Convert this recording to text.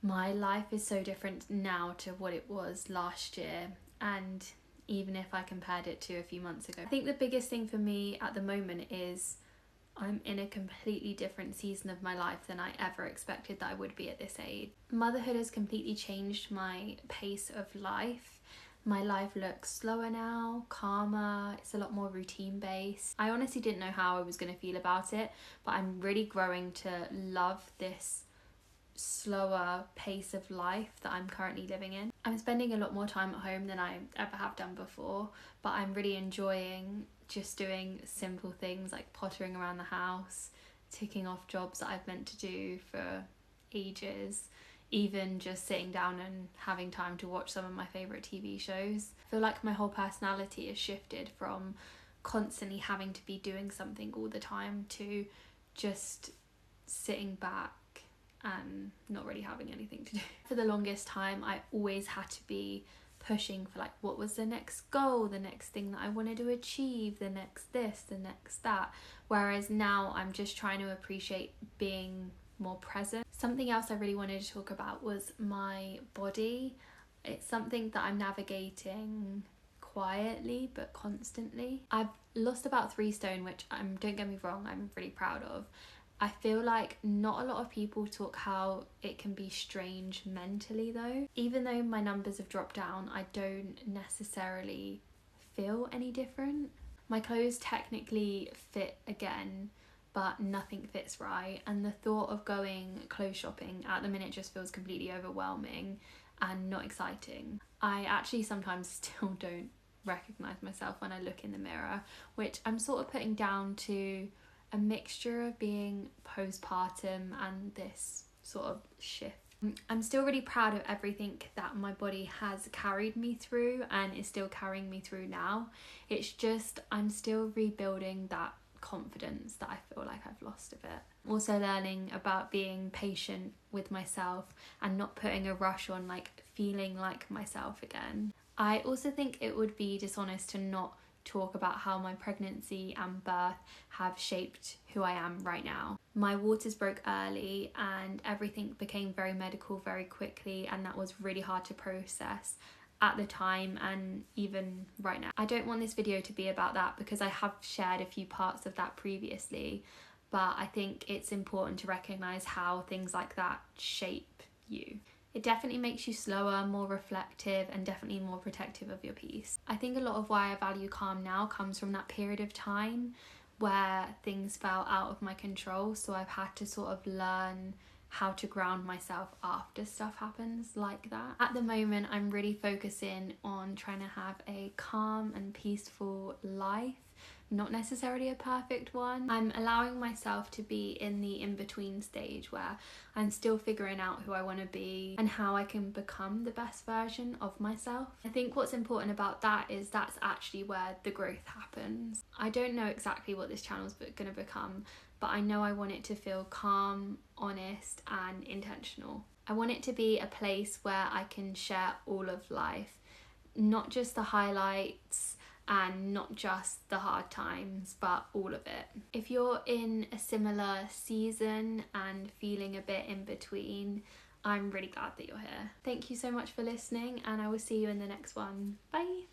My life is so different now to what it was last year, and even if I compared it to a few months ago. I think the biggest thing for me at the moment is I'm in a completely different season of my life than I ever expected that I would be at this age. Motherhood has completely changed my pace of life. My life looks slower now, calmer, it's a lot more routine based. I honestly didn't know how I was going to feel about it, but I'm really growing to love this slower pace of life that I'm currently living in. I'm spending a lot more time at home than I ever have done before, but I'm really enjoying just doing simple things like pottering around the house, ticking off jobs that I've meant to do for ages, even just sitting down and having time to watch some of my favourite TV shows. I feel like my whole personality has shifted from constantly having to be doing something all the time to just sitting back and not really having anything to do. For the longest time, I always had to be pushing for like what was the next goal, the next thing that I wanted to achieve, the next this, the next that. Whereas now I'm just trying to appreciate being more present. Something else I really wanted to talk about was my body. It's something that I'm navigating quietly but constantly. I've lost about 3 stone, which don't get me wrong, I'm really proud of. I feel like not a lot of people talk how it can be strange mentally though. Even though my numbers have dropped down, I don't necessarily feel any different. My clothes technically fit again, but nothing fits right, and the thought of going clothes shopping at the minute just feels completely overwhelming and not exciting. I actually sometimes still don't recognise myself when I look in the mirror, which I'm sort of putting down to a mixture of being postpartum and this sort of shift. I'm still really proud of everything that my body has carried me through and is still carrying me through now. It's just I'm still rebuilding that confidence that I feel like I've lost a bit. Also learning about being patient with myself and not putting a rush on like feeling like myself again. I also think it would be dishonest to not talk about how my pregnancy and birth have shaped who I am right now. My waters broke early and everything became very medical very quickly, and that was really hard to process at the time and even right now. I don't want this video to be about that because I have shared a few parts of that previously, but I think it's important to recognise how things like that shape you. It definitely makes you slower, more reflective, and definitely more protective of your peace. I think a lot of why I value calm now comes from that period of time where things fell out of my control, so I've had to sort of learn how to ground myself after stuff happens like that. At the moment, I'm really focusing on trying to have a calm and peaceful life, not necessarily a perfect one. I'm allowing myself to be in the in-between stage where I'm still figuring out who I want to be and how I can become the best version of myself. I think what's important about that is that's actually where the growth happens. I don't know exactly what this channel's going to become, but I know I want it to feel calm, honest, and intentional. I want it to be a place where I can share all of life, not just the highlights and not just the hard times, but all of it. If you're in a similar season and feeling a bit in between, I'm really glad that you're here. Thank you so much for listening, and I will see you in the next one. Bye!